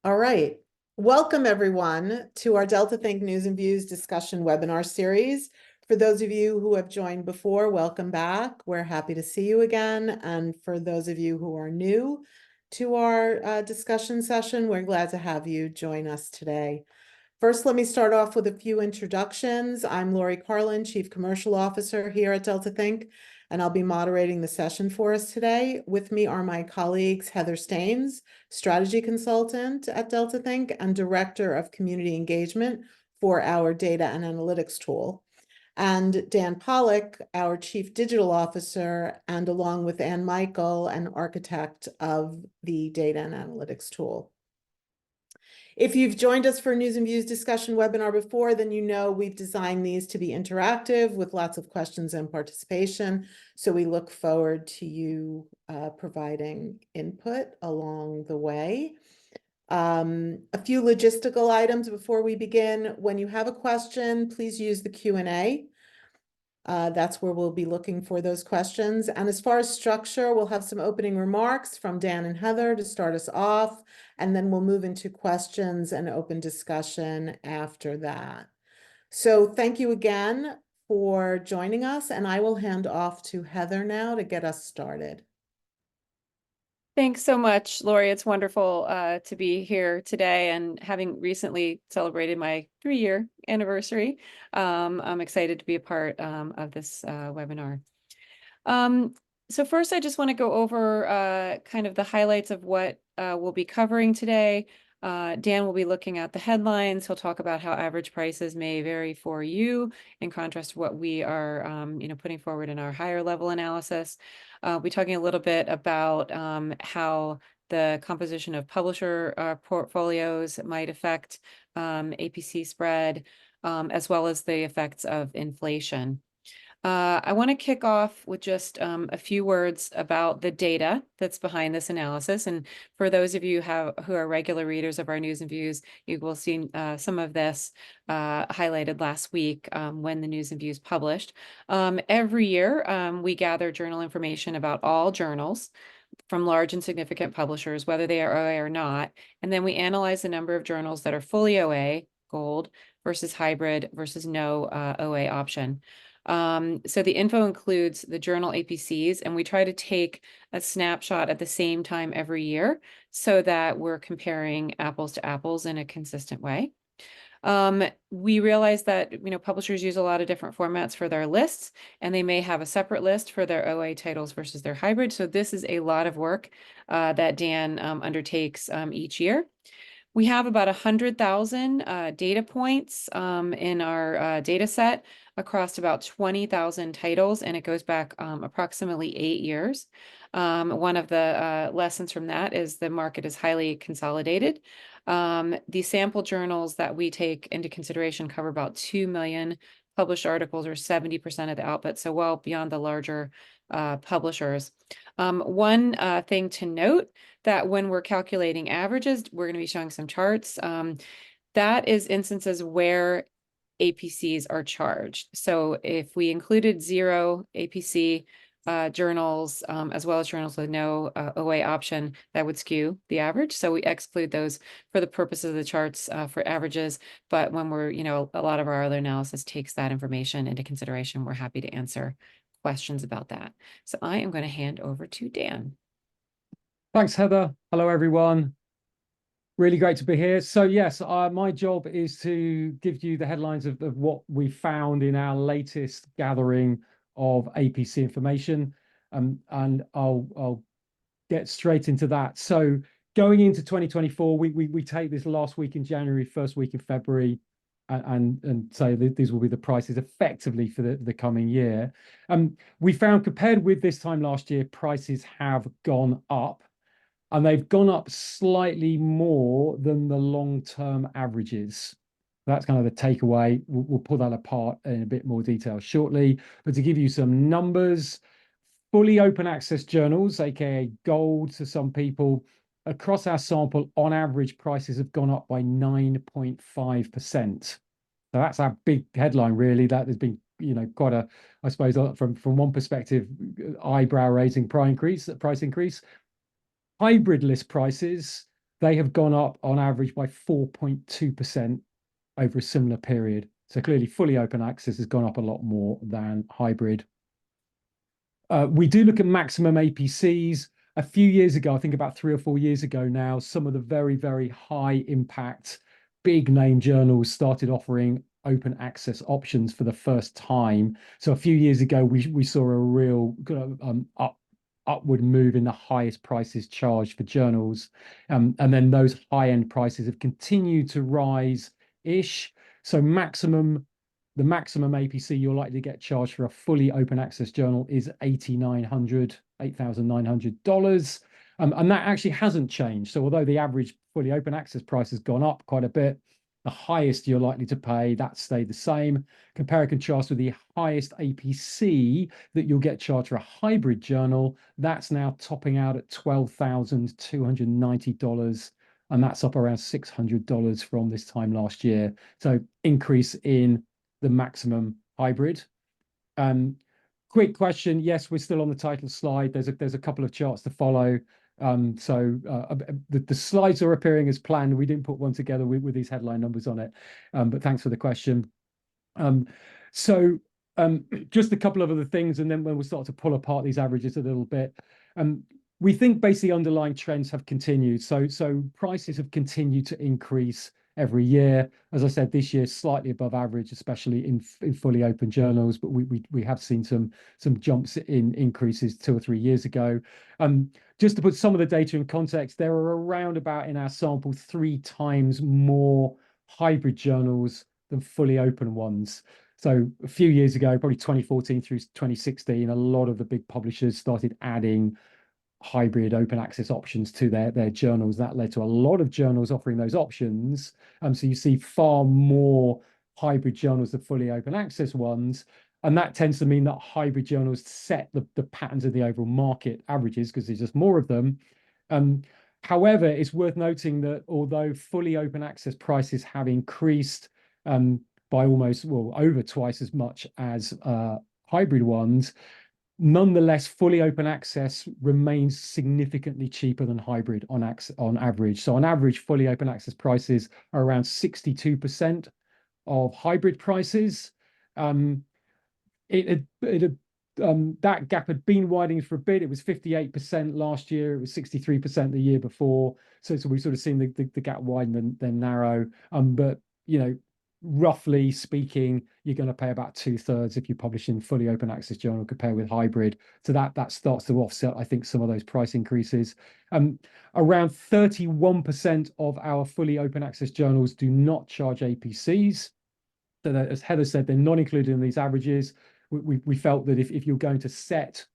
All right. Welcome, everyone, to our Delta Think News and Views discussion webinar series. For those of you who have joined before, welcome back. We're happy to see you again. And for those of you who are new to our discussion session, we're glad to have you join us today. First, let me start off with a few introductions. I'm Lori Carlin, Chief Commercial Officer here at Delta Think, and I'll be moderating the session for us today. With me are my colleagues, Heather Staines, Strategy Consultant at Delta Think and Director of Community Engagement for our Data and Analytics tool, and Dan Pollock, our Chief Digital Officer, and along with Ann Michael, an architect of the Data and Analytics tool. If you've joined us for a News and Views discussion webinar before, then you know we've designed these to be interactive with lots of questions and participation. So we look forward to you providing input along the way. A few logistical items before we begin. When you have a question, please use the Q&A. That's where we'll be looking for those questions. And as far as structure, we'll have some opening remarks from Dan and Heather to start us off, and then we'll move into questions and open discussion after that. So thank you again for joining us, and I will hand off to Heather now to get us started. Thanks so much, Lori. It's wonderful to be here today, and having recently celebrated my 3-year anniversary, I'm excited to be a part of this webinar. So first, I just want to go over kind of the highlights of what we'll be covering today. Dan will be looking at the headlines. He'll talk about how average prices may vary for you in contrast to what we are putting forward in our higher level analysis. We'll be talking a little bit about how the composition of publisher portfolios might affect APC spread, as well as the effects of inflation. I want to kick off with just a few words about the data that's behind this analysis. And for those of you who are regular readers of our News and Views, you will see some of this highlighted last week when the News and Views published. Every year, we gather journal information about all journals from large and significant publishers, whether they are OA or not. And then we analyze the number of journals that are fully OA, gold, versus hybrid versus no OA option. So the info includes the journal APCs, and we try to take a snapshot at the same time every year so that we're comparing apples to apples in a consistent way. We realize that publishers use a lot of different formats for their lists, and they may have a separate list for their OA titles versus their hybrid. So this is a lot of work that Dan undertakes each year. We have about 100,000 data points in our data set across about 20,000 titles, and it goes back approximately 8 years. One of the lessons from that is the market is highly consolidated. The sample journals that we take into consideration cover about 2 million published articles, or 70% of the output, so well beyond the larger publishers. One thing to note, that when we're calculating averages, we're going to be showing some charts. That is instances where APCs are charged. So if we included 0 APC journals, as well as journals with no OA option, that would skew the average. So we exclude those for the purposes of the charts for averages. But when we're, a lot of our other analysis takes that information into consideration, we're happy to answer questions about that. So I am going to hand over to Dan. Thanks, Heather. Hello, everyone. Really great to be here. So yes, my job is to give you the headlines of what we found in our latest gathering of APC information, and I'll get straight into that. So going into 2024, we take this last week in January, first week in February, and say that these will be the prices effectively for the coming year. We found, compared with this time last year, prices have gone up. And they've gone up slightly more than the long-term averages. That's kind of the takeaway. We'll pull that apart in a bit more detail shortly. But to give you some numbers, fully open access journals, aka gold to some people, across our sample, on average, prices have gone up by 9.5%. So that's our big headline, really. That has been, quite a, I suppose, from one perspective, eyebrow-raising price increase. Hybrid list prices they have gone up on average by 4.2% over a similar period. So clearly fully open access has gone up a lot more than hybrid. We do look at maximum APCs. A few years ago, I think about 3 or 4 years ago now, some of the very, very high impact, big name journals started offering open access options for the first time. So a few years ago, we saw a real upward move in the highest prices charged for journals. And then those high end prices have continued to rise-ish. So the maximum APC you're likely to get charged for a fully open access journal is $8,900. And that actually hasn't changed. So although the average fully open access price has gone up quite a bit, the highest you're likely to pay, that stayed the same. Compare and contrast with the highest APC that you'll get charged for a hybrid journal. That's now topping out at $12,290. And that's up around $600 from this time last year. So increase in the maximum hybrid. Quick question. Yes, we're still on the title slide. There's a couple of charts to follow. The slides are appearing as planned. We didn't put one together with these headline numbers on it. But thanks for the question. Just a couple of other things, and then when we start to pull apart these averages a little bit, we think basically underlying trends have continued. So prices have continued to increase every year. As I said, this year slightly above average, especially in fully open journals, but we have seen some jumps in increases 2 or 3 years ago. Just to put some of the data in context, there are around about in our sample 3 times more hybrid journals than fully open ones. So a few years ago, probably 2014 through 2016, a lot of the big publishers started adding hybrid open access options to their journals. That led to a lot of journals offering those options. So you see far more hybrid journals than fully open access ones. And that tends to mean that hybrid journals set the patterns of the overall market averages because there's just more of them. However, it's worth noting that although fully open access prices have increased by almost, well, over twice as much as hybrid ones, nonetheless, fully open access remains significantly cheaper than hybrid on average. So on average, fully open access prices are around 62% of hybrid prices. That gap had been widening for a bit. It was 58% last year. It was 63% the year before. So we've sort of seen the gap widen and then narrow. But roughly speaking, you're going to pay about 2/3 if you publish in fully open access journal compared with hybrid. So that starts to offset, I think, some of those price increases. Around 31% of our fully open access journals do not charge APCs. So that, as Heather said, they're not included in these averages. We felt that if you're going to set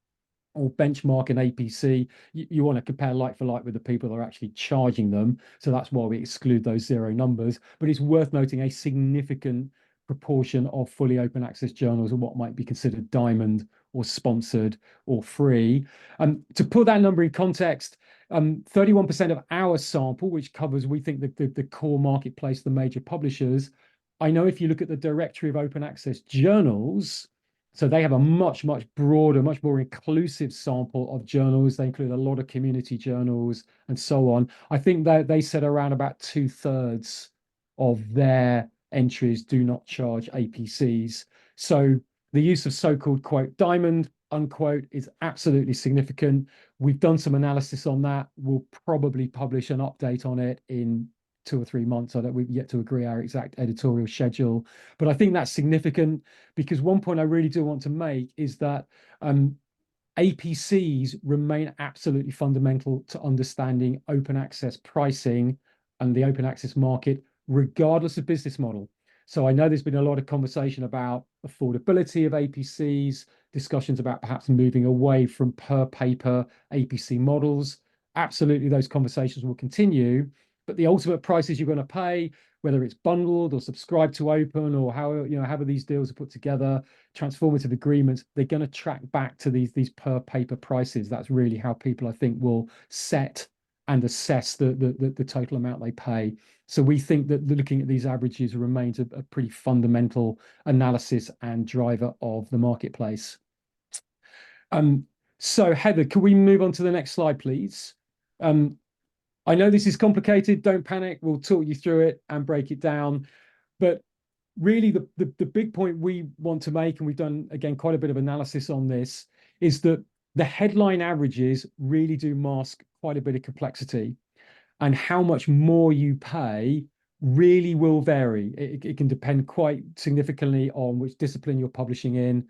or benchmark an APC, you want to compare like for like with the people that are actually charging them. So that's why we exclude those 0 numbers. But it's worth noting a significant proportion of fully open access journals are what might be considered diamond or sponsored or free. To put that number in context, 31% of our sample, which covers, we think, the core marketplace, the major publishers. I know if you look at the directory of open access journals, so they have a much broader, much more inclusive sample of journals. They include a lot of community journals and so on. I think that they said around about 2/3 of their entries do not charge APCs. So the use of so-called quote diamond unquote is absolutely significant. We've done some analysis on that. We'll probably publish an update on it in 2 or 3 months. So that we've yet to agree our exact editorial schedule. But I think that's significant because one point I really do want to make is that APCs remain absolutely fundamental to understanding open access pricing and the open access market, regardless of business model. So I know there's been a lot of conversation about affordability of APCs, discussions about perhaps moving away from per paper APC models. Absolutely, those conversations will continue. But the ultimate prices you're going to pay, whether it's bundled or subscribed to open or however these deals are put together, transformative agreements, they're going to track back to these per paper prices. That's really how people, I think, will set and assess the total amount they pay. So we think that looking at these averages remains a pretty fundamental analysis and driver of the marketplace. So Heather, can we move on to the next slide, please? I know this is complicated. Don't panic. We'll talk you through it and break it down. But really, the big point we want to make, and we've done, again, quite a bit of analysis on this, is that the headline averages really do mask quite a bit of complexity. And how much more you pay really will vary. It can depend quite significantly on which discipline you're publishing in,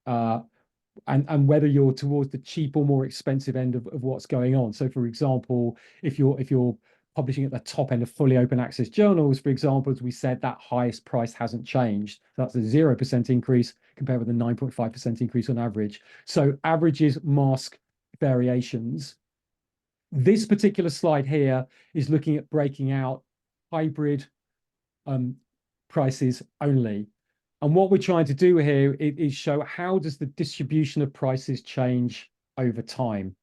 and whether you're towards the cheap or more expensive end of what's going on. So, for example, if you're publishing at the top end of fully open access journals, for example, as we said, that highest price hasn't changed. That's a 0% increase compared with a 9.5% increase on average. So averages mask variations. This particular slide here is looking at breaking out hybrid prices only. And what we're trying to do here is show how does the distribution of prices change over time.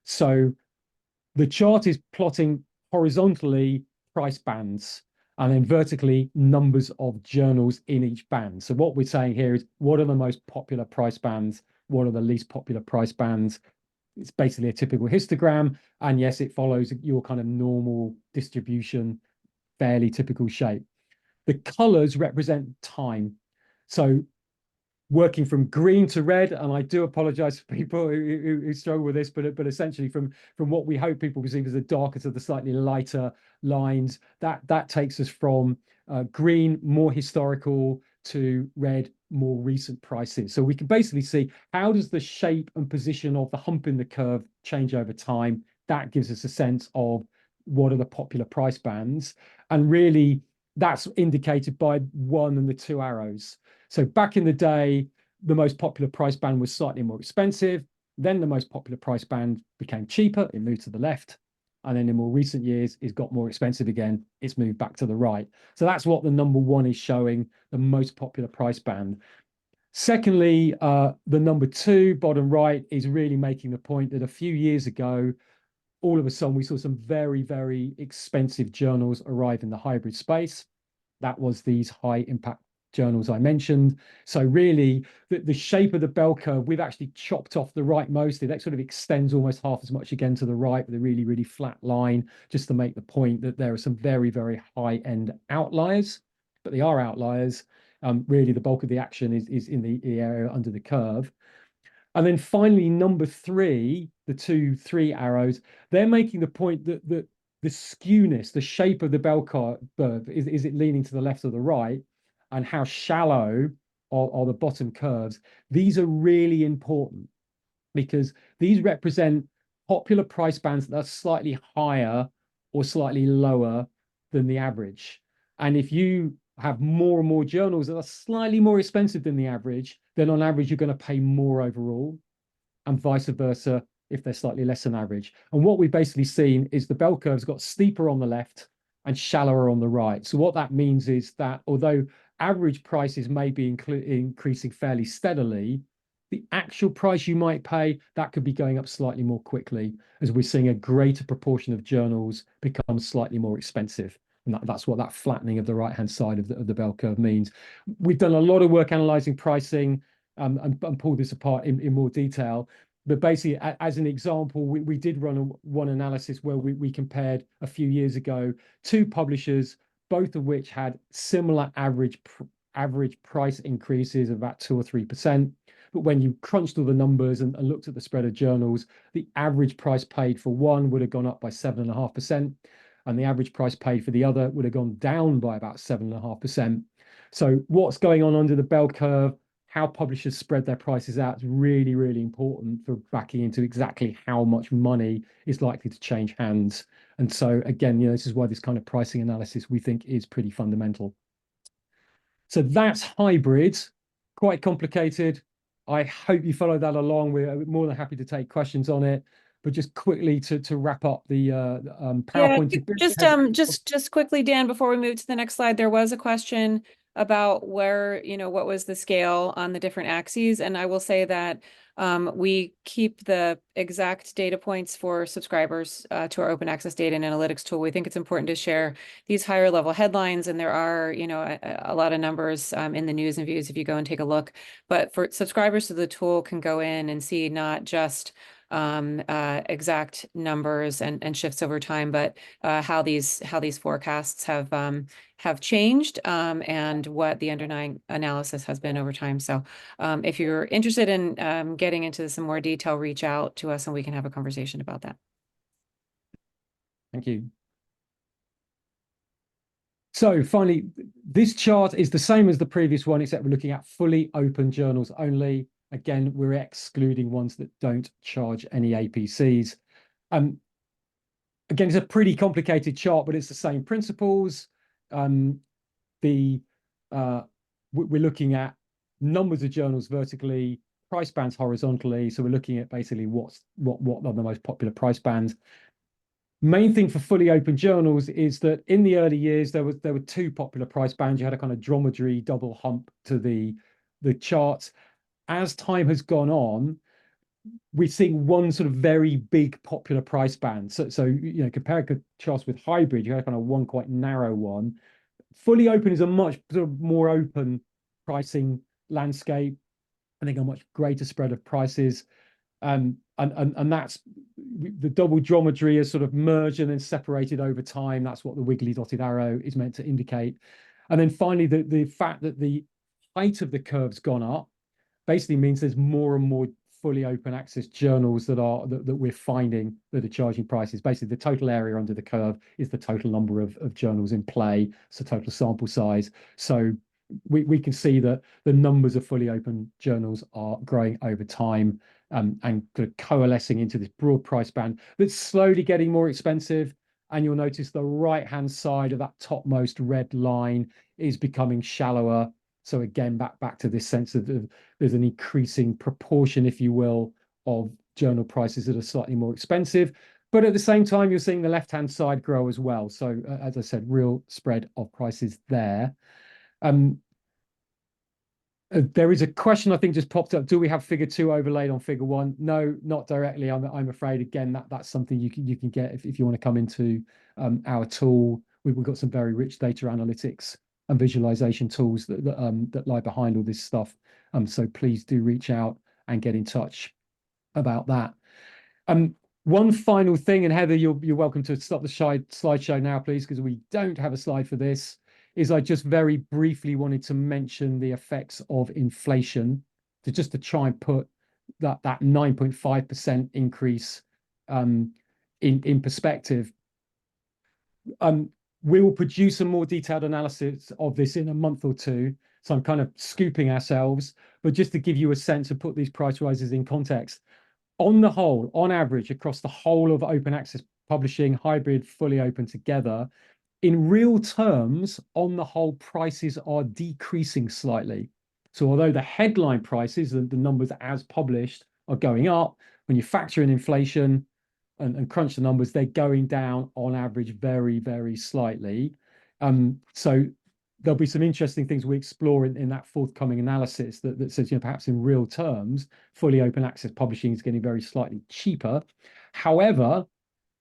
So the chart is plotting horizontally price bands and then vertically numbers of journals in each band. So what we're saying here is what are the most popular price bands? What are the least popular price bands? It's basically a typical histogram. And yes, it follows your kind of normal distribution, fairly typical shape. The colors represent time. So working from green to red, and I do apologize for people who struggle with this, but essentially from what we hope people perceive as the darker to the slightly lighter lines, that takes us from green, more historical, to red, more recent prices. So we can basically see how does the shape and position of the hump in the curve change over time. That gives us a sense of what are the popular price bands, and really that's indicated by 1 and the 2 arrows. So back in the day, the most popular price band was slightly more expensive. Then the most popular price band became cheaper. It moved to the left. And then in more recent years, it's got more expensive again. It's moved back to the right. So that's what the number 1 is showing, the most popular price band. Secondly, the number 2, bottom right, is really making the point that a few years ago, all of a sudden, we saw some very, very expensive journals arrive in the hybrid space. That was these high impact journals I mentioned. So really, the shape of the bell curve, we've actually chopped off the right most. It sort of extends almost half as much again to the right with a really, really flat line, just to make the point that there are some very, very high-end outliers, but they are outliers. Really, the bulk of the action is in the area under the curve. And then finally, number 3, the 2, 3 arrows, they're making the point that the skewness, the shape of the bell curve, is it leaning to the left or the right, and how shallow are the bottom curves. These are really important because these represent popular price bands that are slightly higher or slightly lower than the average. And if you have more and more journals that are slightly more expensive than the average, then on average, you're going to pay more overall, and vice versa if they're slightly less than average. And what we've basically seen is the bell curve's got steeper on the left and shallower on the right. So what that means is that although average prices may be increasing fairly steadily, the actual price you might pay, that could be going up slightly more quickly as we're seeing a greater proportion of journals become slightly more expensive. And that's what that flattening of the right-hand side of the bell curve means. We've done a lot of work analyzing pricing and pulled this apart in more detail. But basically, as an example, we did run one analysis where we compared a few years ago 2 publishers, both of which had similar average price increases of about 2 or 3%. But when you crunched all the numbers and looked at the spread of journals, the average price paid for one would have gone up by 7.5%. And the average price paid for the other would have gone down by about 7.5%. So what's going on under the bell curve, how publishers spread their prices out is really, really important for backing into exactly how much money is likely to change hands. And so again, this is why this kind of pricing analysis we think is pretty fundamental. So that's hybrid, quite complicated. I hope you follow that along. We're more than happy to take questions on it. But just quickly to wrap up the PowerPoint. Yeah, just quickly, Dan, before we move to the next slide, there was a question about where, what was the scale on the different axes. And I will say that we keep the exact data points for subscribers to our open access data and analytics tool. We think it's important to share these higher level headlines, and there are, a lot of numbers in the news and views if you go and take a look. But for subscribers to the tool can go in and see not just exact numbers and shifts over time, but how these forecasts have changed, and what the underlying analysis has been over time. So if you're interested in getting into some more detail, reach out to us and we can have a conversation about that. Thank you. So finally, this chart is the same as the previous one, except we're looking at fully open journals only. Again, we're excluding ones that don't charge any APCs. Again, it's a pretty complicated chart, but it's the same principles. We're looking at numbers of journals vertically, price bands horizontally. So we're looking at basically what are the most popular price bands. Main thing for fully open journals is that in the early years there were two popular price bands. You had a kind of dromedary double hump to the charts. As time has gone on, we're seeing one sort of very big popular price band. So you know, compared to charts with hybrid, you had kind of one quite narrow one. Fully open is a much sort of more open pricing landscape. I think a much greater spread of prices. And that's the double dromedary is sort of merged and then separated over time. That's what the wiggly dotted arrow is meant to indicate. And then finally, the fact that the height of the curve's gone up basically means there's more and more fully open access journals that we're finding that are charging prices. Basically, the total area under the curve is the total number of journals in play, so total sample size. So we can see that the numbers of fully open journals are growing over time, and kind of coalescing into this broad price band that's slowly getting more expensive. And you'll notice the right-hand side of that topmost red line is becoming shallower. So again, back to this sense of there's an increasing proportion, if you will, of journal prices that are slightly more expensive. But at the same time, you're seeing the left-hand side grow as well. So as I said, real spread of prices there. There is a question I think just popped up. Do we have figure 2 overlaid on figure 1? No, not directly. I'm afraid. Again, that's something you can get if you want to come into our tool. We've got some very rich data analytics and visualization tools that lie behind all this stuff. So please do reach out and get in touch about that. One final thing, and Heather, you're welcome to stop the slideshow now, please, because we don't have a slide for this. Is I just very briefly wanted to mention the effects of inflation, to try and put that 9.5% increase in perspective. We will produce a more detailed analysis of this in a month or two. So I'm kind of scooping ourselves, but just to give you a sense and put these price rises in context. On the whole, on average, across the whole of open access publishing, hybrid, fully open together, in real terms, on the whole, prices are decreasing slightly. So although the headline prices, the numbers as published, are going up, when you factor in inflation and crunch the numbers, they're going down on average very, very slightly. So there'll be some interesting things we explore in that forthcoming analysis that says, you know, perhaps in real terms, fully open access publishing is getting very slightly cheaper. However,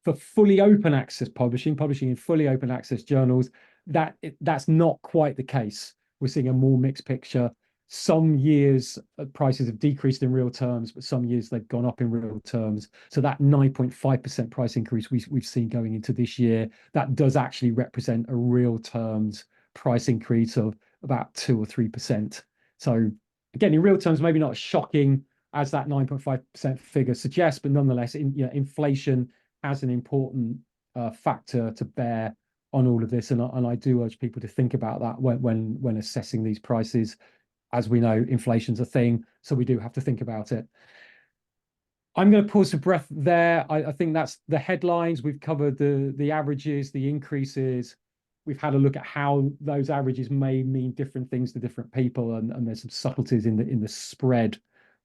for fully open access publishing in fully open access journals, that's not quite the case. We're seeing a more mixed picture. Some years prices have decreased in real terms, but some years they've gone up in real terms. So that 9.5% price increase we've seen going into this year, that does actually represent a real terms price increase of about 2 or 3%. So again, in real terms, maybe not as shocking as that 9.5% figure suggests, but nonetheless, inflation has an important factor to bear on all of this, and I do urge people to think about that when assessing these prices. As we know, inflation's a thing, so we do have to think about it. I'm going to pause for breath there. I think that's the headlines. We've covered the averages, the increases. We've had a look at how those averages may mean different things to different people, and there's some subtleties in the spread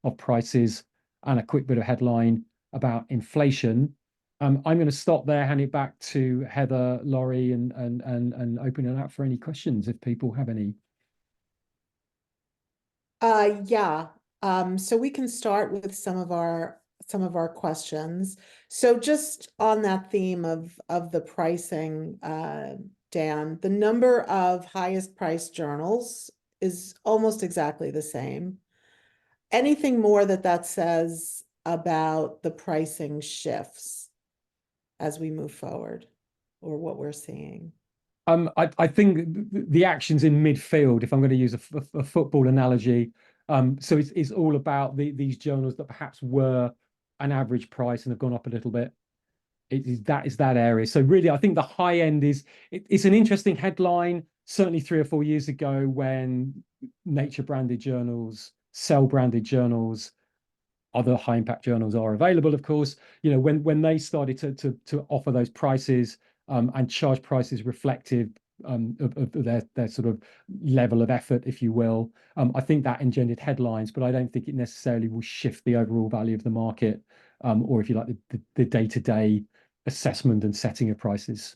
of prices, and a quick bit of headline about inflation. I'm going to stop there, hand it back to Heather, Laurie, and open it up for any questions if people have any. Yeah. So we can start with some of our questions. So just on that theme of the pricing, Dan, the number of highest priced journals is almost exactly the same. Anything more that says about the pricing shifts as we move forward, or what we're seeing? I think the action's in midfield, if I'm going to use a football analogy. So it's all about these journals that perhaps were an average price and have gone up a little bit. That area. So really, I think the high end it's an interesting headline. Certainly 3 or 4 years ago, when Nature branded journals, Cell branded journals, other high impact journals are available, of course. When they started to offer those prices and charge prices reflective of their sort of level of effort, if you will, I think that engendered headlines, but I don't think it necessarily will shift the overall value of the market, or if you like, the day-to-day assessment and setting of prices.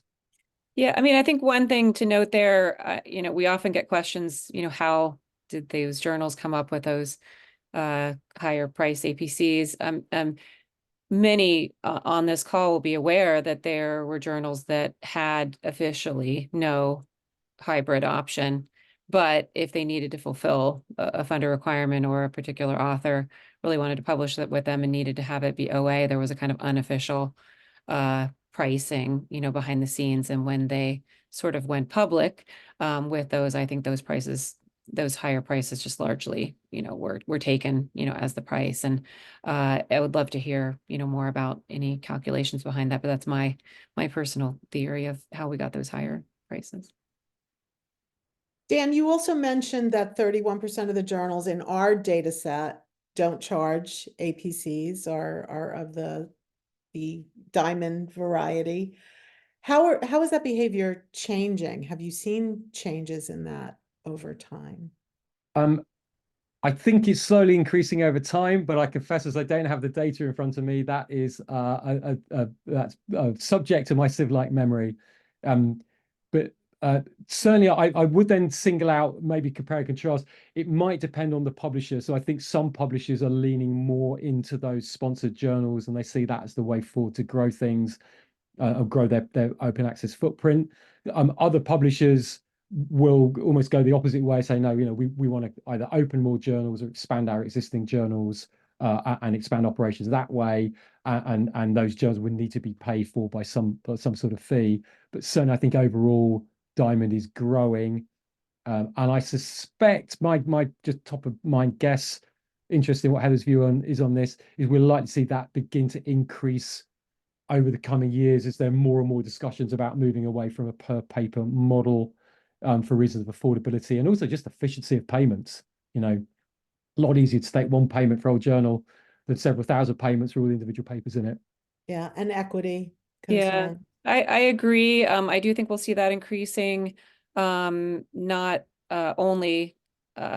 Yeah, I mean, I think one thing to note there, we often get questions, how did those journals come up with those higher price APCs? Many on this call will be aware that there were journals that had officially no hybrid option, but if they needed to fulfill a funder requirement, or a particular author really wanted to publish it with them and needed to have it be OA, there was a kind of unofficial pricing, behind the scenes. And when they sort of went public with those, I think those higher prices just largely, were taken, as the price. And I would love to hear, more about any calculations behind that, but that's my personal theory of how we got those higher prices. Dan, you also mentioned that 31% of the journals in our data set don't charge APCs, or are of the diamond variety. How is that behavior changing? Have you seen changes in that over time? I think it's slowly increasing over time, but I confess, as I don't have the data in front of me, that is that's subject to my sieve-like memory. But certainly, I would then single out, maybe compare and contrast. It might depend on the publisher. So I think some publishers are leaning more into those sponsored journals, and they see that as the way forward to grow things, or grow their open access footprint. Other publishers will almost go the opposite way, say, no, we want to either open more journals or expand our existing journals, and expand operations that way. And those journals would need to be paid for by some sort of fee. But certainly, I think overall, Diamond is growing. And I suspect my just top of mind guess, interesting what Heather's view is on this, is we're likely to see that begin to increase over the coming years as there are more and more discussions about moving away from a per paper model, for reasons of affordability and also just efficiency of payments. A lot easier to take one payment for a journal than several thousand payments for all the individual papers in it. Yeah, and equity Yeah, concern. I agree. I do think we'll see that increasing, not only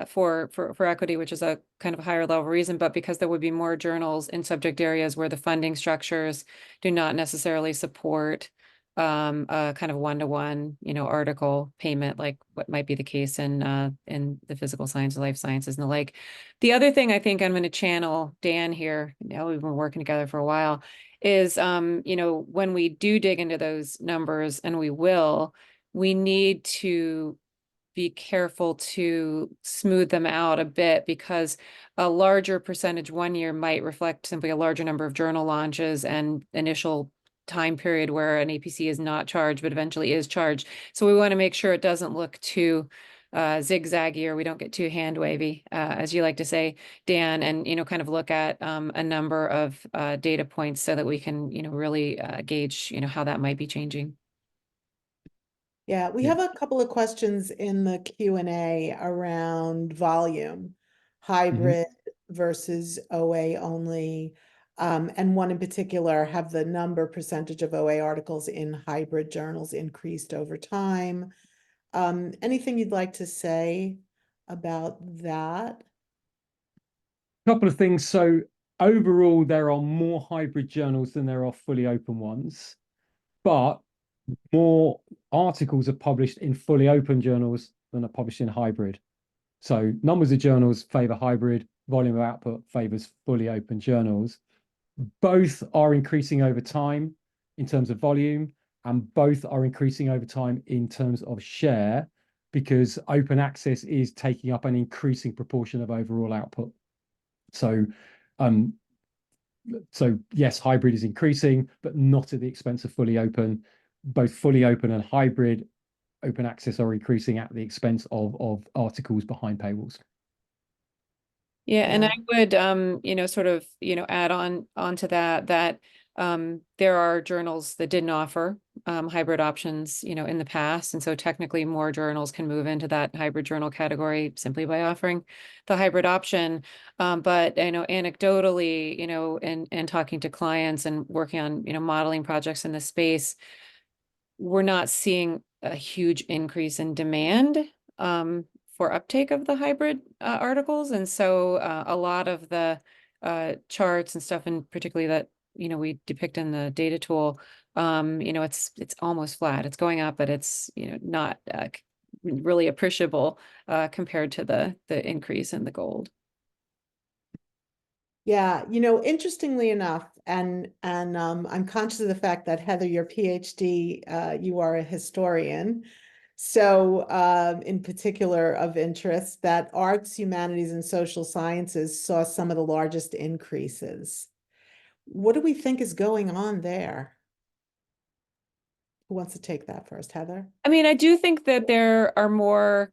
for equity, which is a kind of a higher level reason, but because there would be more journals in subject areas where the funding structures do not necessarily support a kind of one-to-one, article payment, like what might be the case in the physical sciences, life sciences, and the like. The other thing I think I'm going to channel Dan here, now we've been working together for a while, is when we do dig into those numbers, and we need to be careful to smooth them out a bit, because a larger percentage one year might reflect simply a larger number of journal launches and initial time period where an APC is not charged, but eventually is charged. So we want to make sure it doesn't look too zigzaggy, or we don't get too hand wavy, as you like to say, Dan, and kind of look at a number of data points so that we can really gauge how that might be changing. Yeah, we have a couple of questions in the Q&A around volume, hybrid versus OA only. And one in particular, have the percentage of OA articles in hybrid journals increased over time? Anything you'd like to say about that? Couple of things. So overall, there are more hybrid journals than there are fully open ones, but more articles are published in fully open journals than are published in hybrid. So numbers of journals favor hybrid, volume of output favors fully open journals. Both are increasing over time in terms of volume, and both are increasing over time in terms of share, because open access is taking up an increasing proportion of overall output. So So yes, hybrid is increasing, but not at the expense of fully open. Both fully open and hybrid open access are increasing at the expense of articles behind paywalls. Yeah, and I Yeah. would sort of, add on onto that there are journals that didn't offer hybrid options, in the past. And so technically more journals can move into that hybrid journal category simply by offering the hybrid option. But anecdotally, and talking to clients and working on, modeling projects in this space, we're not seeing a huge increase in demand for uptake of the hybrid articles. And so a lot of the charts and stuff, and particularly that, we depict in the data tool, it's almost flat. It's going up, but it's, not really appreciable compared to the increase in the gold. Yeah, interestingly enough, and I'm conscious of the fact that Heather, your PhD, you are a historian. So in particular of interest that arts, humanities, and social sciences saw some of the largest increases. What do we think is going on there? Who wants to take that first, Heather? I mean, I do think that there are more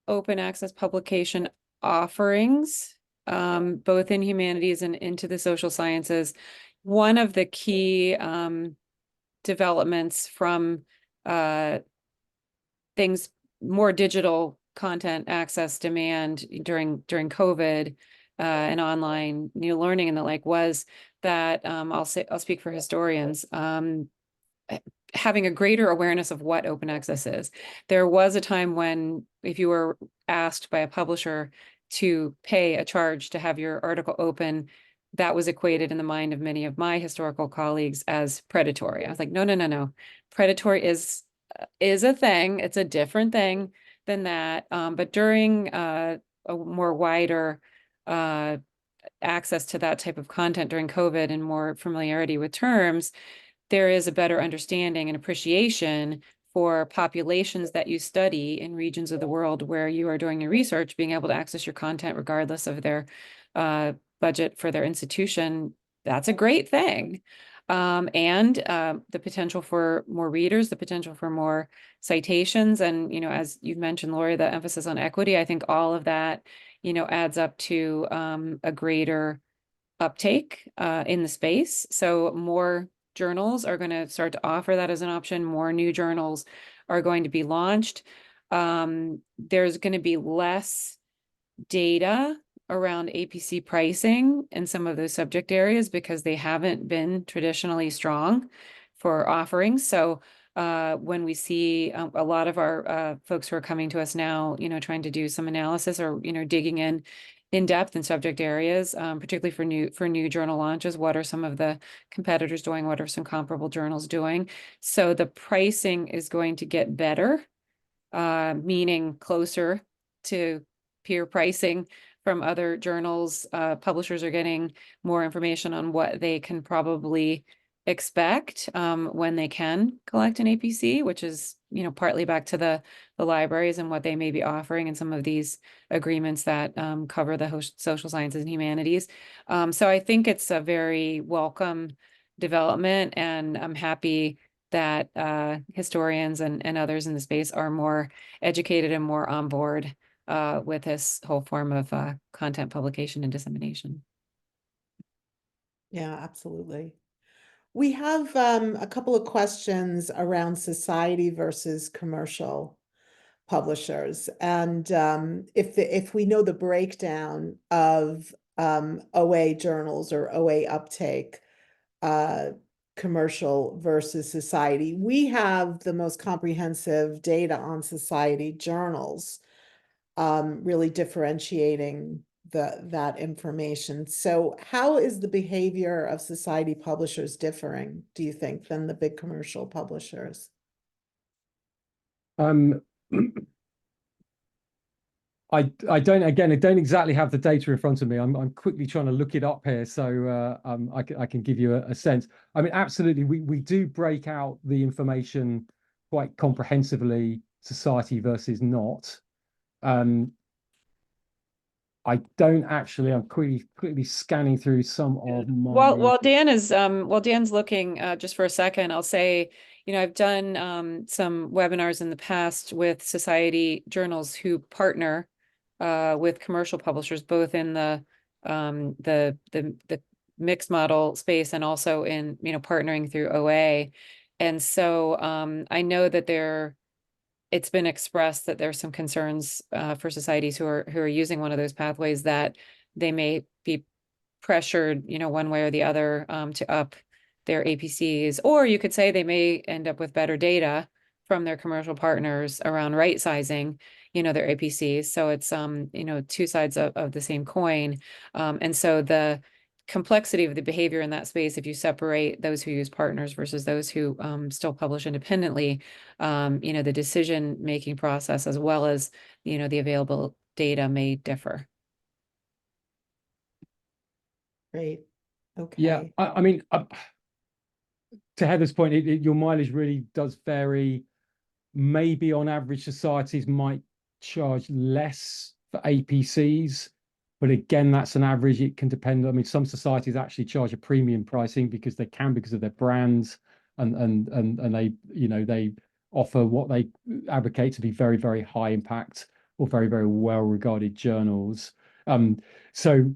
open access publication offerings, both in humanities and into the social sciences. One of the key developments from things, more digital content access demand during COVID and online learning and the like, was that I'll speak for historians. Having a greater awareness of what open access is. There was a time when if you were asked by a publisher to pay a charge to have your article open, that was equated in the mind of many of my historical colleagues as predatory. I was like, no, no, no, no. Predatory is a thing. It's a different thing than that. But during a more wider access to that type of content during COVID and more familiarity with terms, there is a better understanding and appreciation for populations that you study in regions of the world where you are doing your research, being able to access your content regardless of their budget for their institution. That's a great thing. And the potential for more readers, the potential for more citations. And, as you've mentioned, Lori, the emphasis on equity, I think all of that, adds up to a greater uptake in the space. So more journals are going to start to offer that as an option. More new journals are going to be launched. There's going to be less data around APC pricing in some of those subject areas because they haven't been traditionally strong for offerings. So when we see a lot of our folks who are coming to us now, trying to do some analysis or, digging in depth in subject areas, particularly for new journal launches. What are some of the competitors doing? What are some comparable journals doing? So the pricing is going to get better, meaning closer to peer pricing from other journals. Publishers are getting more information on what they can probably expect when they can collect an APC, which is, partly back to the libraries and what they may be offering in some of these agreements that cover the social sciences and humanities. So I think it's a very welcome development, and I'm happy that historians and others in the space are more educated and more on board with this whole form of content publication and dissemination. Yeah, absolutely. We have a couple of questions around society versus commercial publishers. And if we know the breakdown of OA journals or OA uptake, commercial versus society, we have the most comprehensive data on society journals, really differentiating that information. So how is the behavior of society publishers differing, do you think, than the big commercial publishers? I don't exactly have the data in front of me. I'm quickly trying to look it up here, so I can give you a sense. I mean, absolutely, we do break out the information quite comprehensively, society versus not. I don't actually. I'm quickly scanning through some of my. While Dan is while Dan's looking just for a second, I'll say, I've done some webinars in the past with society journals who partner with commercial publishers, both in the mixed model space and also in partnering through OA. And so I know that it's been expressed that there's some concerns for societies who are using one of those pathways, that they may be pressured, one way or the other, to up their APCs, or you could say they may end up with better data from their commercial partners around right sizing, their APCs. So it's, two sides of the same coin. And so the complexity of the behavior in that space, if you separate those who use partners versus those who still publish independently, the decision-making process as well as, the available data may differ. Great. Yeah, Okay. I mean, to Heather's point, your mileage really does vary. Maybe on average, societies might charge less for APCs, but again, that's an average. It can depend. I mean, some societies actually charge a premium pricing because they can, because of their brands, and they, they offer what they advocate to be very, very high impact or very, very well regarded journals. So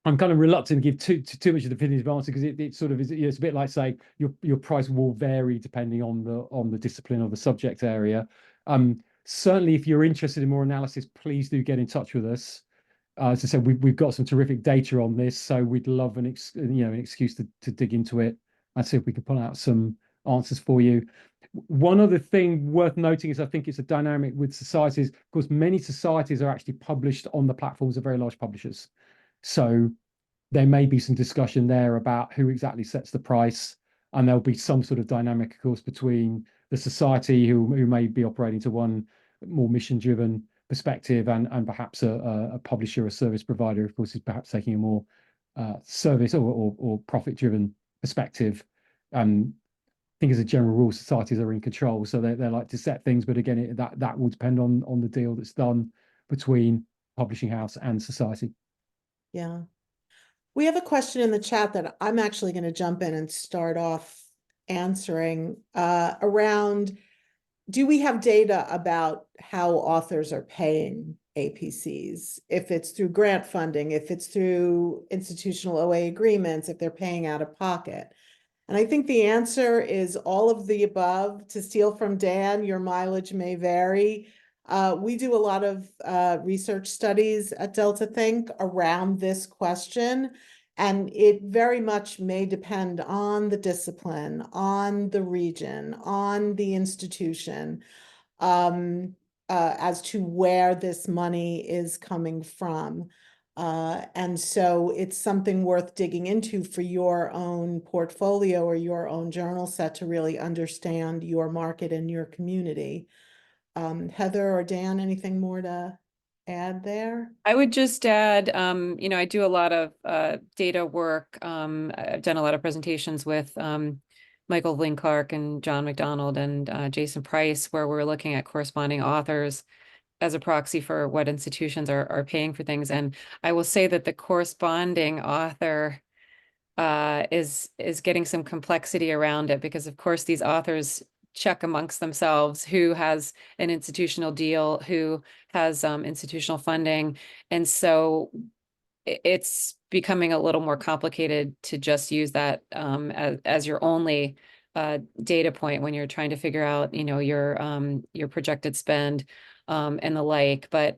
I'm kind of reluctant to give too much of the definitive answer, because it sort of is, it's a bit like saying your price will vary depending on the discipline or the subject area. Certainly, if you're interested in more analysis, please do get in touch with us. As I said, we've got some terrific data on this, so we'd love an excuse to dig into it and see if we can pull out some answers for you. One other thing worth noting is, I think it's a dynamic with societies. Of course, many societies are actually published on the platforms of very large publishers. So there may be some discussion there about who exactly sets the price, and there'll be some sort of dynamic, of course, between the society who may be operating to one more mission-driven perspective, and perhaps a publisher or service provider, of course, is perhaps taking a more service or profit-driven perspective. I think as a general rule, societies are in control, so they like to set things, but again, that will depend on the deal that's done between publishing house and society. Yeah. We have a question in the chat that I'm actually going to jump in and start off answering around, do we have data about how authors are paying APCs? If it's through grant funding, if it's through institutional OA agreements, if they're paying out of pocket. And I think the answer is all of the above. To steal from Dan, your mileage may vary. We do a lot of research studies at Delta Think around this question, and it very much may depend on the discipline, on the region, on the institution, as to where this money is coming from. And so it's something worth digging into for your own portfolio or your own journal set to really understand your market and your community. Heather or Dan, anything more to add there? I would just add, I do a lot of data work. I've done a lot of presentations with Michael Lynn Clark and John McDonald and Jason Price, where we're looking at corresponding authors as a proxy for what institutions are paying for things. And I will say that the corresponding author is getting some complexity around it, because of course these authors check amongst themselves who has an institutional deal, who has institutional funding. And so it's becoming a little more complicated to just use that as your only data point when you're trying to figure out, your projected spend and the like. But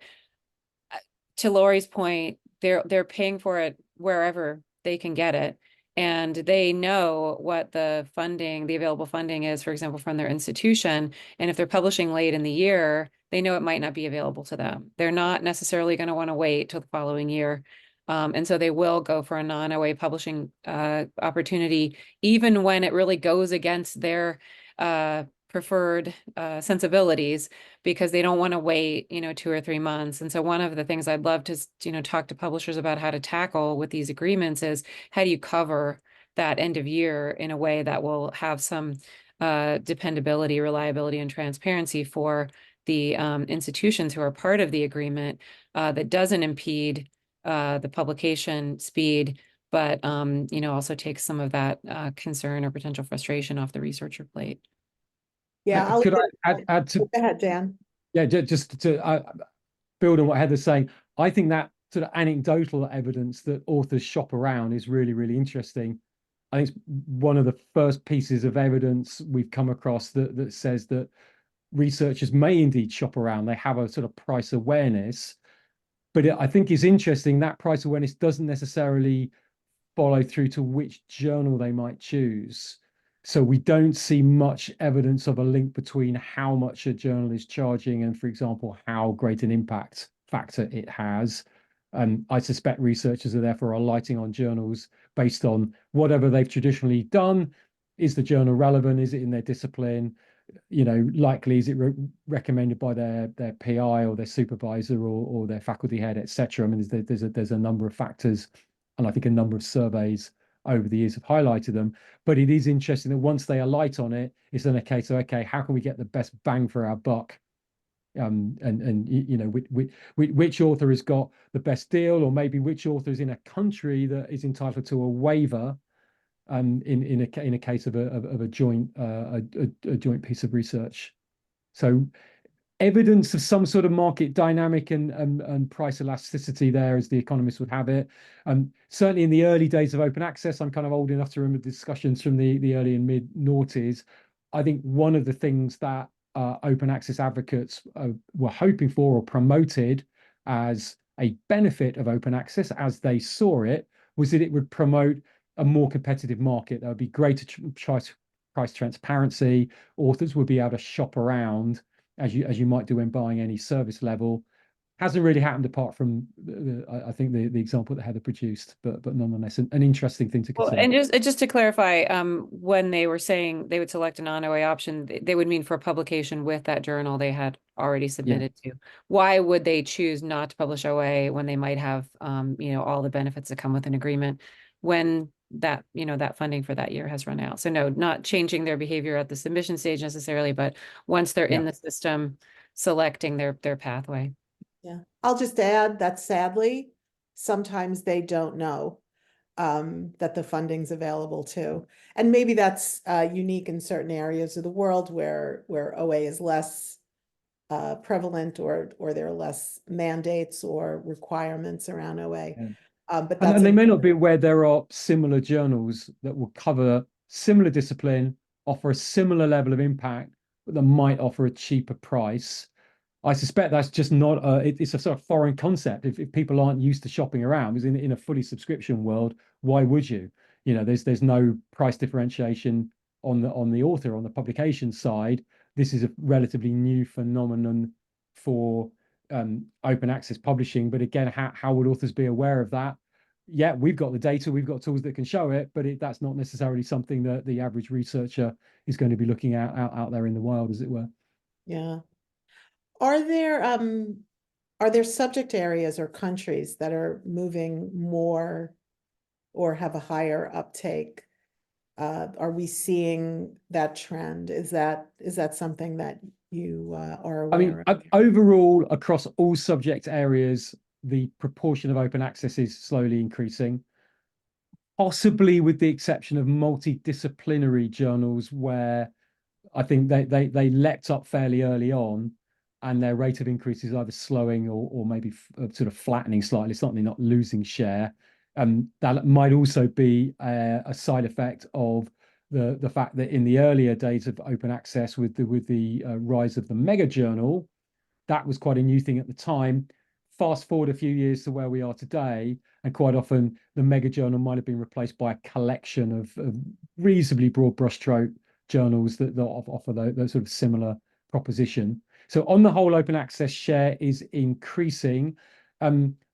to Lori's point, they're paying for it wherever they can get it. And they know what the available funding is, for example, from their institution. And if they're publishing late in the year, they know it might not be available to them. They're not necessarily going to want to wait till the following year. And so they will go for a non-OA publishing opportunity, even when it really goes against their preferred sensibilities, because they don't want to wait, 2 or 3 months. And so one of the things I'd love to, talk to publishers about how to tackle with these agreements is, how do you cover that end of year in a way that will have some dependability, reliability, and transparency for the institutions who are part of the agreement, that doesn't impede the publication speed, but also takes some of that concern or potential frustration off the researcher plate. Yeah, I'll Could leave I it- add to, Go ahead, Dan. yeah, just to build on what Heather's saying, I think that sort of anecdotal evidence that authors shop around is really, really interesting. I think it's one of the first pieces of evidence we've come across that says that researchers may indeed shop around. They have a sort of price awareness, but I think it's interesting that price awareness doesn't necessarily follow through to which journal they might choose. So we don't see much evidence of a link between how much a journal is charging and, for example, how great an impact factor it has. I suspect researchers are therefore alighting on journals based on whatever they've traditionally done. Is the journal relevant? Is it in their discipline? Likely is it recommended by their PI or their supervisor or their faculty head, etc. I mean, there's a number of factors, and I think a number of surveys over the years have highlighted them. But it is interesting that once they alight on it, it's then a case of, okay, how can we get the best bang for our buck? Which author has got the best deal, or maybe which author is in a country that is entitled to a waiver in a case of a joint piece of research. So evidence of some sort of market dynamic and price elasticity there, as the economists would have it. Certainly in the early days of open access, I'm kind of old enough to remember discussions from the early and mid noughties. I think one of the things that open access advocates were hoping for or promoted as a benefit of open access, as they saw it, was that it would promote a more competitive market. There would be greater price transparency. Authors would be able to shop around as you might do when buying any service level. Hasn't really happened apart from I think the example that Heather produced, but nonetheless an interesting thing to consider. Well, and just to clarify, when they were saying they would select a non-OA option, they would mean for a publication with that journal they had already submitted to. Why would they choose not to publish OA when they might have all the benefits that come with an agreement when that that funding for that year has run out? So no, not changing their behavior at the submission stage necessarily, but once they're in the system, selecting their pathway. Yeah, I'll just add that sadly, sometimes they don't know that the funding's available too. And maybe that's unique in certain areas of the world where OA is less prevalent or there are less mandates or requirements around OA. But that's and they may not be aware there are similar journals that will cover similar discipline, offer a similar level of impact, but that might offer a cheaper price. I suspect that's just not it's a sort of foreign concept. If people aren't used to shopping around, because in a fully subscription world, why would you? There's no price differentiation on the author, on the publication side. This is a relatively new phenomenon for open access publishing. But again, how would authors be aware of that? Yeah, we've got the data, we've got tools that can show it, but that's not necessarily something that the average researcher is going to be looking at out there in the wild, as it were. Yeah. Are there subject areas or countries that are moving more or have a higher uptake? Are we seeing that trend? Is that something that you are aware of? Overall, across all subject areas, the proportion of open access is slowly increasing, possibly with the exception of multidisciplinary journals where I think they leapt up fairly early on, and their rate of increase is either slowing or maybe sort of flattening slightly, certainly not losing share. That might also be a side effect of the fact that in the earlier days of open access, with the rise of the mega journal, that was quite a new thing at the time. Fast forward a few years to where we are today, and quite often the mega journal might have been replaced by a collection of reasonably broad brushstroke journals that offer those sort of similar proposition. So on the whole, open access share is increasing.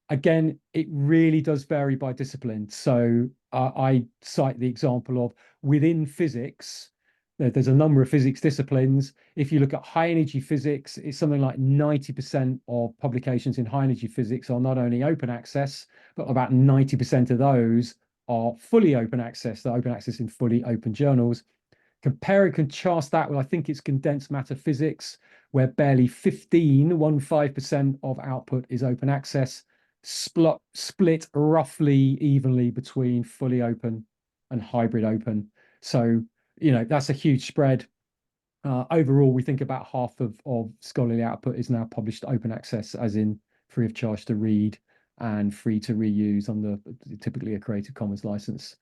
Again, it really does vary by discipline. So I cite the example of within physics, there's a number of physics disciplines. If you look at high energy physics, it's something like 90% of publications in high energy physics are not only open access, but about 90% of those are fully open access. They're open access in fully open journals. Compare and contrast that with, I think it's condensed matter physics, where barely 15% of output is open access. split roughly evenly between fully open and hybrid open. So, that's a huge spread. Overall, we think about half of scholarly output is now published open access, as in free of charge to read and free to reuse under typically a Creative Commons license.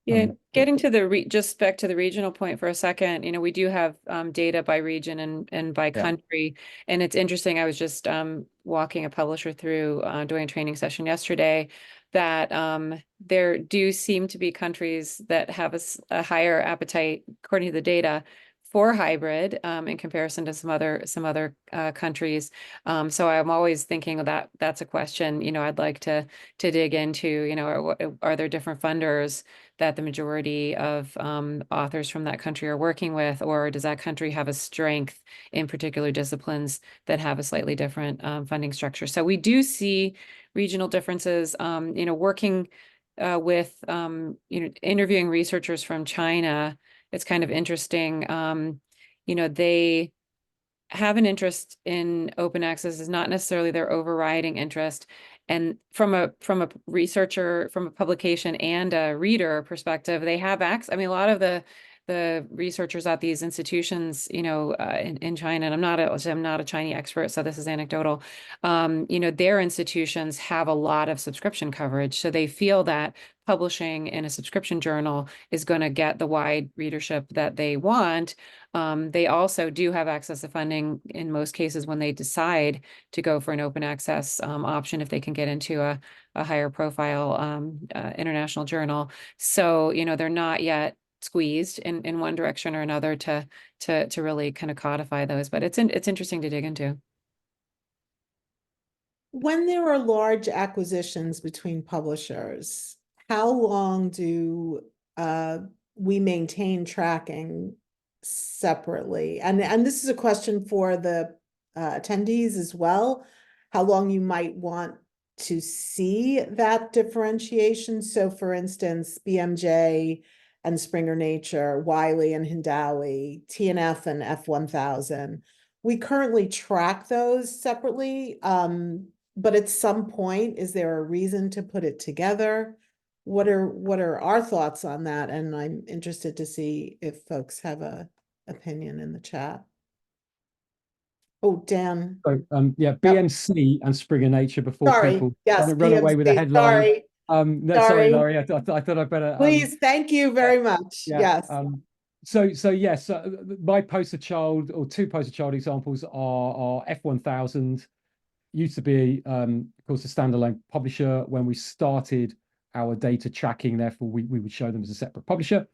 Yeah, getting to just back to the regional point for a second, we do have data by region and by country. And it's interesting. I was just walking a publisher through doing a training session yesterday that there do seem to be countries that have a higher appetite, according to the data, for hybrid in comparison to some other countries. So I'm always thinking that that's a question, I'd like to dig into, are there different funders that the majority of authors from that country are working with, or does that country have a strength in particular disciplines that have a slightly different funding structure? So we do see regional differences, working with, interviewing researchers from China. It's kind of interesting. They have an interest in open access is not necessarily their overriding interest. And from a researcher, from a publication and a reader perspective, they have access. I mean, a lot of the researchers at these institutions, in China, and I'm not a Chinese expert, so this is anecdotal. Their institutions have a lot of subscription coverage, so they feel that publishing in a subscription journal is going to get the wide readership that they want. They also do have access to funding in most cases when they decide to go for an open access option, if they can get into a higher profile international journal. So, they're not yet squeezed in one direction or another to really kind of codify those, but it's interesting to dig into. When there are large acquisitions between publishers, how long do we maintain tracking separately? And this is a question for the attendees as well, how long you might want to see that differentiation. So for instance, BMJ and Springer Nature, Wiley and Hindawi, TNF and F1000. We currently track those separately, but at some point, is there a reason to put it together? What are our thoughts on that? And I'm interested to see if folks have a opinion in the chat. Oh, Dan. So, BMC and Springer Nature before Sorry. people Yes, run away with a PMC. headline. Sorry. No, sorry, Sorry. Laurie. I thought I'd better. Please, thank you very much. Yes. Yes, my poster child or two poster child examples are F1000. Used to be, of course, a standalone publisher when we started our data tracking. Therefore, we would show them as a separate publisher.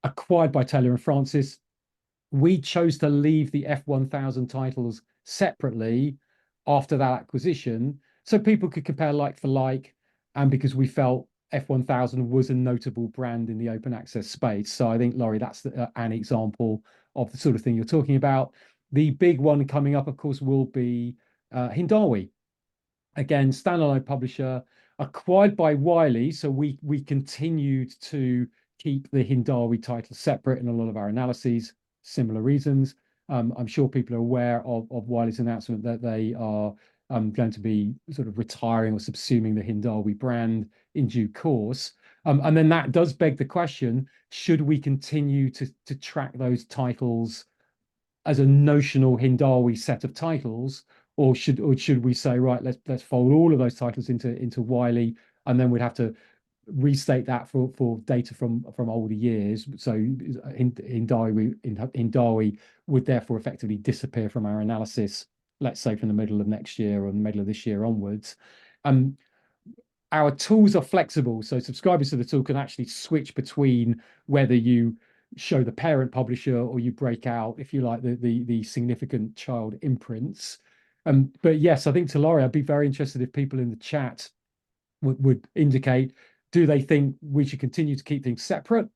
Acquired by Taylor and Francis. We chose to leave the F1000 titles separately after that acquisition, so people could compare like for like, and because we felt F1000 was a notable brand in the open access space. So I think, Laurie, that's an example of the sort of thing you're talking about. The big one coming up, of course, will be Hindawi. Again, standalone publisher, acquired by Wiley. So we continued to keep the Hindawi title separate in a lot of our analyses, similar reasons. I'm sure people are aware of Wiley's announcement that they are going to be sort of retiring or subsuming the Hindawi brand in due course. And then that does beg the question, should we continue to track those titles as a notional Hindawi set of titles, or should we say, right, let's fold all of those titles into Wiley, and then we'd have to restate that for data from older years. So Hindawi would therefore effectively disappear from our analysis, let's say from the middle of next year or the middle of this year onwards. Our tools are flexible, so subscribers to the tool can actually switch between whether you show the parent publisher or you break out, if you like, the significant child imprints. But yes, I think, to Laurie, I'd be very interested if people in the chat would indicate, do they think we should continue to keep things separate,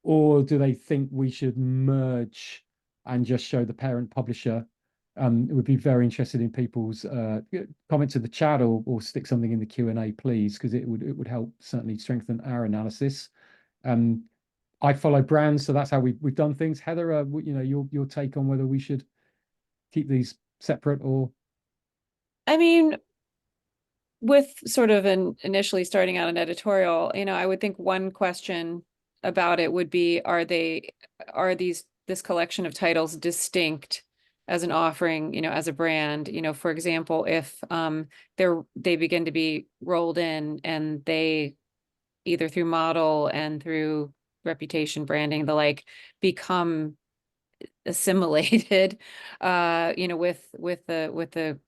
or do they think we should merge and just show the parent publisher? It would be very interested in people's comments in the chat, or stick something in the Q&A, please, because it would help certainly strengthen our analysis. I follow brands, so that's how we've done things. Heather, your take on whether we should keep these separate or? I mean, with sort of initially starting out an editorial, I would think one question about it would be, are this collection of titles distinct as an offering, as a brand? For example, if they begin to be rolled in and they either through model and through reputation, branding, the like, become assimilated, with the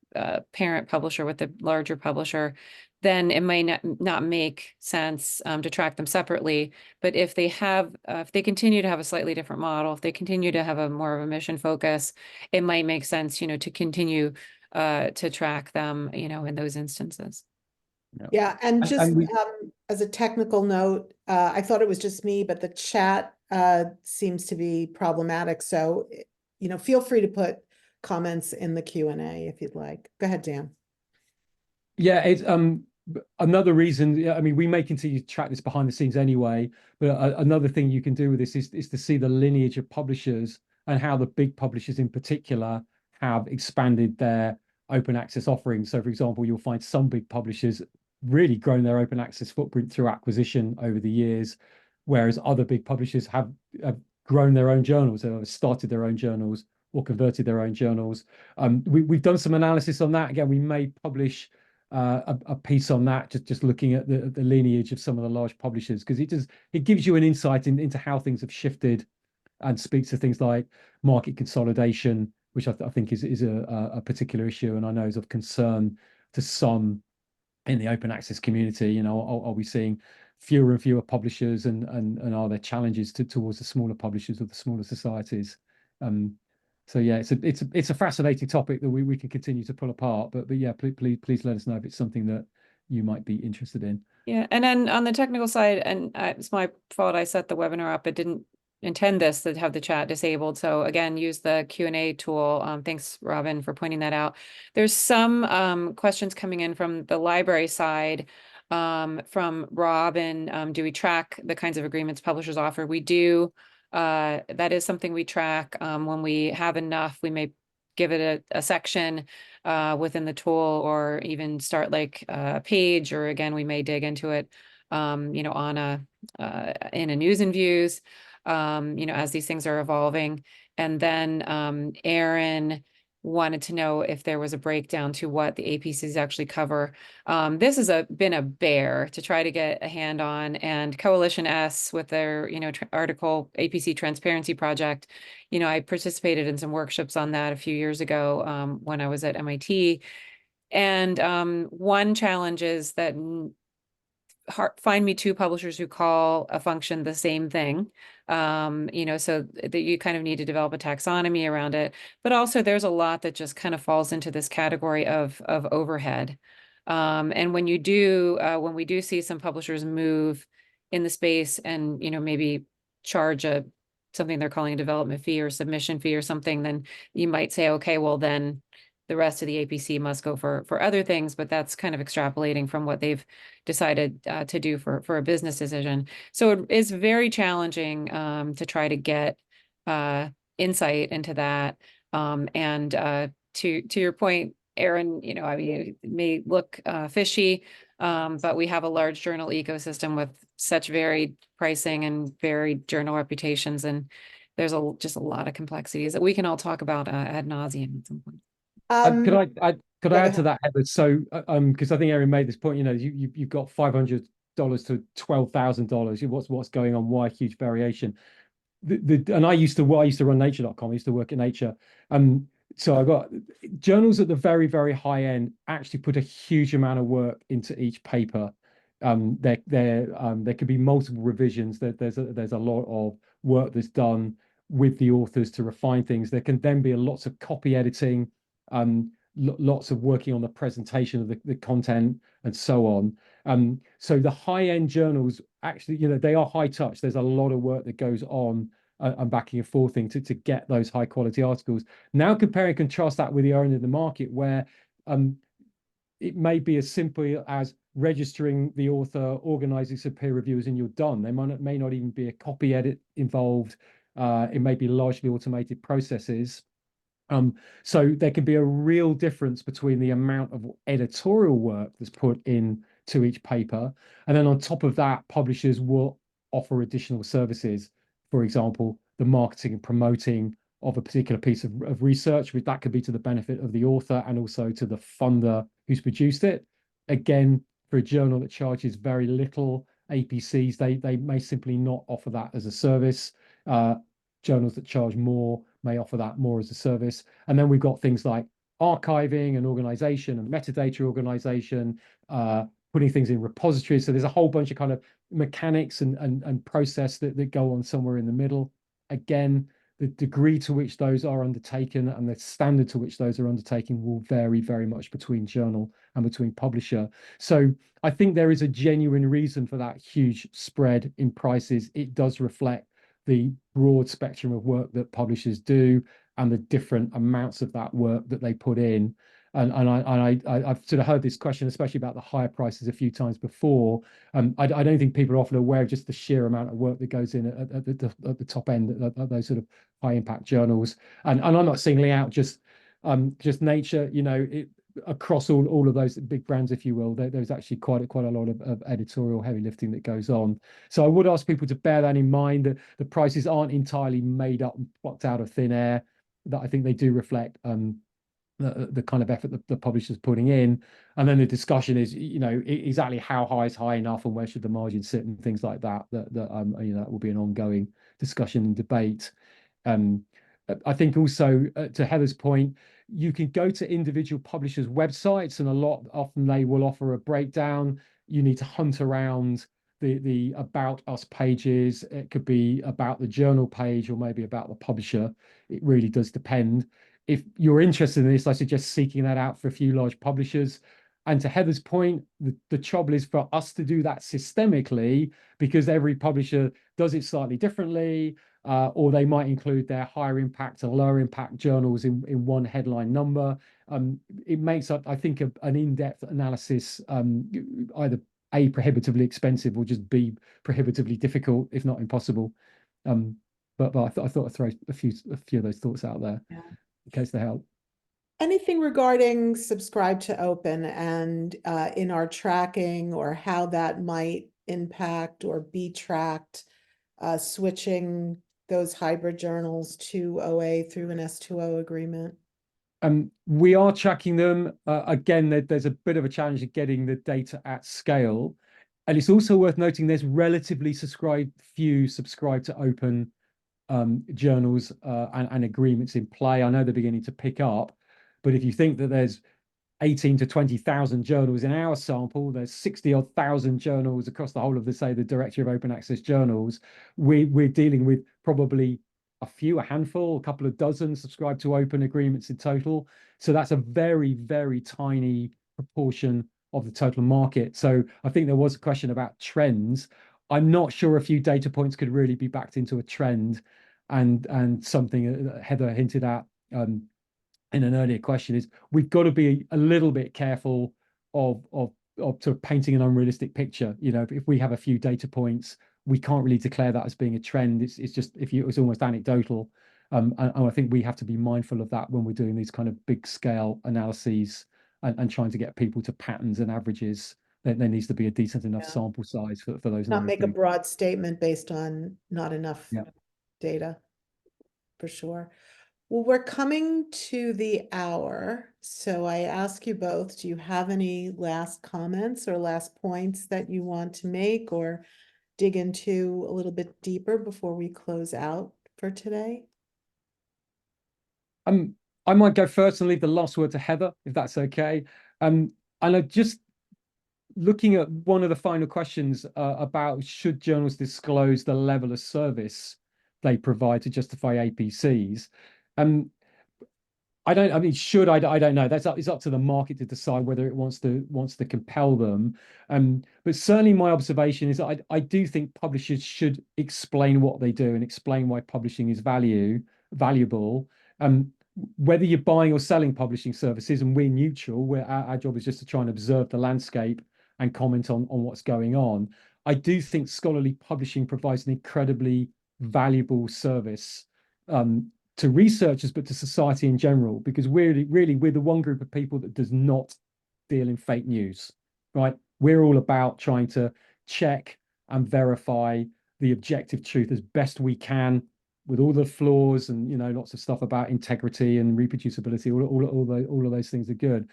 parent publisher, with the larger publisher, then it may not make sense to track them separately. But if they continue to have a slightly different model, if they continue to have a more of a mission focus, it might make sense, to continue to track them, in those instances. Yeah, and just And we, as a technical note, I thought it was just me, but the chat seems to be problematic. So, feel free to put comments in the Q&A if you'd like. Go ahead, Dan. yeah, it's another reason. Yeah, I mean, we may continue to track this behind the scenes anyway, but another thing you can do with this is to see the lineage of publishers and how the big publishers in particular have expanded their open access offerings. So, for example, you'll find some big publishers really grown their open access footprint through acquisition over the years, whereas other big publishers have grown their own journals, or started their own journals, or converted their own journals. We've done some analysis on that. Again, we may publish a piece on that, just looking at the lineage of some of the large publishers, because it gives you an insight into how things have shifted, and speaks to things like market consolidation, which I think is a particular issue, and I know is of concern to some in the open access community. Are we seeing fewer and fewer publishers, and are there challenges towards the smaller publishers or the smaller societies? So yeah, it's a fascinating topic that we can continue to pull apart. But yeah, please let us know if it's something that you might be interested in. Yeah, and then on the technical side, and it's my fault, I set the webinar up. It didn't intend this to have the chat disabled. So again, use the Q&A tool. Thanks, Robin, for pointing that out. There's some questions coming in from the library side, from Robin. Do we track the kinds of agreements publishers offer? We do. That is something we track. When we have enough, we may give it a section within the tool, or even start like a page, or again, we may dig into it, on in a news and views, as these things are evolving. And then Aaron wanted to know if there was a breakdown to what the APCs actually cover. This has been a bear to try to get a hand on, and Coalition S with their, article APC Transparency Project. I participated in some workshops on that a few years ago when I was at MIT. And one challenge is that find me two publishers who call a function the same thing, so that you kind of need to develop a taxonomy around it. But also there's a lot that just kind of falls into this category of overhead. And when we do see some publishers move in the space and, maybe charge something they're calling a development fee or submission fee or something, then you might say, okay, well then the rest of the APC must go for other things, but that's kind of extrapolating from what they've decided to do for a business decision. So it is very challenging to try to get insight into that. And to your point, Aaron, I mean, it may look fishy, but we have a large journal ecosystem with such varied pricing and varied journal reputations, and there's just a lot of complexities that we can all talk about ad nauseum at some point. Could I add to that, Heather? So, because I think Aaron made this point, you've got $500 to $12,000. What's going on? Why huge variation? And I used to run Nature.com. I used to work at Nature. So I got journals at the very, very high end actually put a huge amount of work into each paper. There could be multiple revisions. There's a lot of work that's done with the authors to refine things. There can then be lots of copy editing, lots of working on the presentation of the content, and so on. So the high-end journals actually, they are high touch. There's a lot of work that goes on and backing and forthing to get those high quality articles. Now compare and contrast that with the end of the market, where it may be as simple as registering the author, organizing some peer reviewers, and you're done. There may not even be a copy edit involved. It may be largely automated processes. So there can be a real difference between the amount of editorial work that's put in to each paper. And then on top of that, publishers will offer additional services. For example, the marketing and promoting of a particular piece of research, which that could be to the benefit of the author and also to the funder who's produced it. Again, for a journal that charges very little APCs, they may simply not offer that as a service. Journals that charge more may offer that more as a service. And then we've got things like archiving and organization and metadata organization, putting things in repositories. So there's a whole bunch of kind of mechanics and process that go on somewhere in the middle. Again, the degree to which those are undertaken and the standard to which those are undertaken will vary very much between journal and between publisher. So I think there is a genuine reason for that huge spread in prices. It does reflect the broad spectrum of work that publishers do and the different amounts of that work that they put in. And I've sort of heard this question, especially about the higher prices a few times before. I don't think people are often aware of just the sheer amount of work that goes in at the top end at those sort of high impact journals. And I'm not singling out just Nature, across all of those big brands, if you will, there's actually quite a lot of editorial heavy lifting that goes on. So I would ask people to bear that in mind, that the prices aren't entirely made up and plucked out of thin air, that I think they do reflect the kind of effort that the publisher's putting in. And then the discussion is, exactly how high is high enough and where should the margin sit and things like that, that will be an ongoing discussion and debate. I think also, to Heather's point, you can go to individual publishers' websites, and often they will offer a breakdown. You need to hunt around the About Us pages. It could be about the journal page or maybe about the publisher. It really does depend. If you're interested in this, I suggest seeking that out for a few large publishers. And to Heather's point, the trouble is for us to do that systemically, because every publisher does it slightly differently. Or they might include their higher impact and lower impact journals in one headline number. It makes up, I think, an in-depth analysis either A, prohibitively expensive, or just B, prohibitively difficult, if not impossible. But I thought I'd throw a few of those thoughts out there, in case they help. Anything regarding subscribe to open and in our tracking, or how that might impact or be tracked, switching those hybrid journals to OA through an S2O agreement? We are tracking them. Again, there's a bit of a challenge of getting the data at scale. And it's also worth noting there's relatively few subscribe to open journals and agreements in play. I know they're beginning to pick up, but if you think that there's 18 to 20,000 journals in our sample, there's 60-odd thousand journals across the whole of the Directory of Open Access Journals. We're dealing with probably a handful, a couple of dozen subscribe to open agreements in total. So that's a very, very tiny proportion of the total market. So I think there was a question about trends. I'm not sure a few data points could really be backed into a trend, and something that Heather hinted at in an earlier question is we've got to be a little bit careful of sort of painting an unrealistic picture. If we have a few data points, we can't really declare that as being a trend. It's just it's almost anecdotal. And I think we have to be mindful of that when we're doing these kind of big scale analyses and trying to get people to patterns and averages. There needs to be a decent enough sample size for those. Not make a broad statement based on not enough data, for sure. Well, we're coming to the hour, so I ask you both, do you have any last comments or last points that you want to make or dig into a little bit deeper before we close out for today? I might go first and leave the last word to Heather, if that's okay. And I just looking at one of the final questions about should journals disclose the level of service they provide to justify APCs. I don't know. It's up to the market to decide whether it wants to compel them. But certainly my observation is I do think publishers should explain what they do and explain why publishing is valuable. Whether you're buying or selling publishing services, and we're neutral, our job is just to try and observe the landscape and comment on what's going on. I do think scholarly publishing provides an incredibly valuable service to researchers, but to society in general, because we're the one group of people that does not deal in fake news, right? We're all about trying to check and verify the objective truth as best we can, with all the flaws and, you know, lots of stuff about integrity and reproducibility. All of those things are good.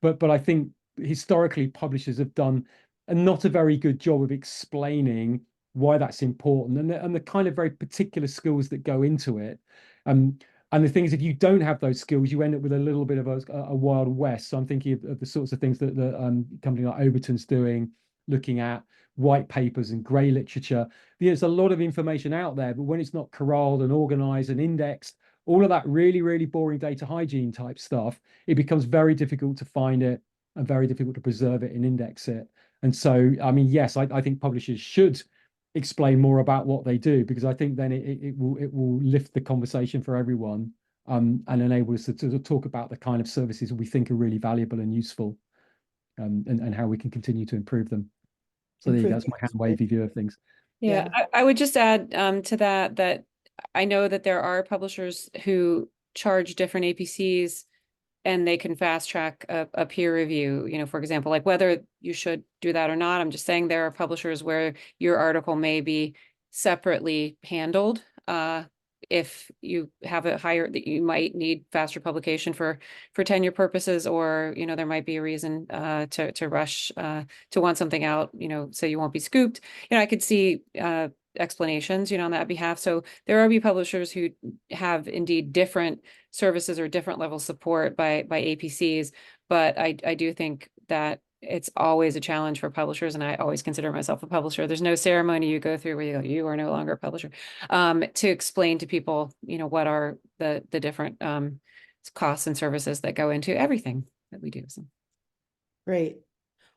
But I think historically publishers have done not a very good job of explaining why that's important, and the kind of very particular skills that go into it. And the thing is, if you don't have those skills, you end up with a little bit of a wild west. So I'm thinking of the sorts of things that the company like Overton's doing, looking at white papers and grey literature. There's a lot of information out there, but when it's not corralled and organized and indexed, all of that really, really boring data hygiene type stuff, it becomes very difficult to find it and very difficult to preserve it and index it. And so, I mean, yes, I think publishers should explain more about what they do, because I think then it will lift the conversation for everyone, and enable us to talk about the kind of services we think are really valuable and useful, and how we can continue to improve them. So there you go. That's my hand wavy view of things. Yeah, I would just add to that I know that there are publishers who charge different APCs, and they can fast track a peer review, you know, for example, like whether you should do that or not. I'm just saying there are publishers where your article may be separately handled. If you have it higher, that you might need faster publication for tenure purposes, or, you know, there might be a reason to rush to want something out, you know, so you won't be scooped. You know, I could see explanations, you know, on that behalf. So there are publishers who have indeed different services or different level support by APCs, but I do think that it's always a challenge for publishers, and I always consider myself a publisher. There's no ceremony you go through where you go, you are no longer a publisher, to explain to people, you know, what are the different costs and services that go into everything that we do. So. Great.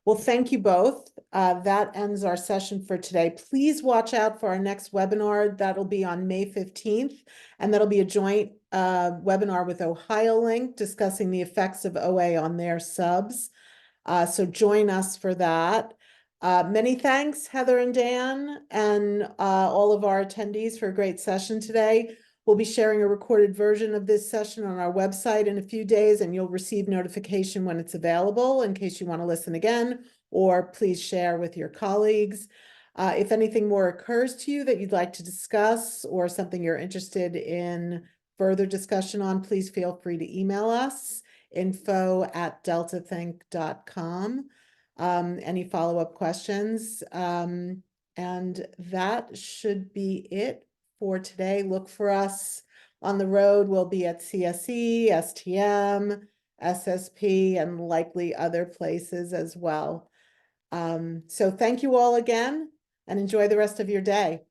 Well, thank you both. That ends our session for today. Please watch out for our next webinar. That'll be on May 15th, and that'll be a joint webinar with Ohio Link discussing the effects of OA on their subs. So join us for that. Many thanks, Heather and Dan, and all of our attendees for a great session today. We'll be sharing a recorded version of this session on our website in a few days, and you'll receive notification when it's available in case you want to listen again, or please share with your colleagues. If anything more occurs to you that you'd like to discuss, or something you're interested in further discussion on, please feel free to email us, info@deltathink.com. Any follow-up questions? And that should be it for today. Look for us on the road. We'll be at CSE, STM, SSP, and likely other places as well. So thank you all again, and enjoy the rest of your day.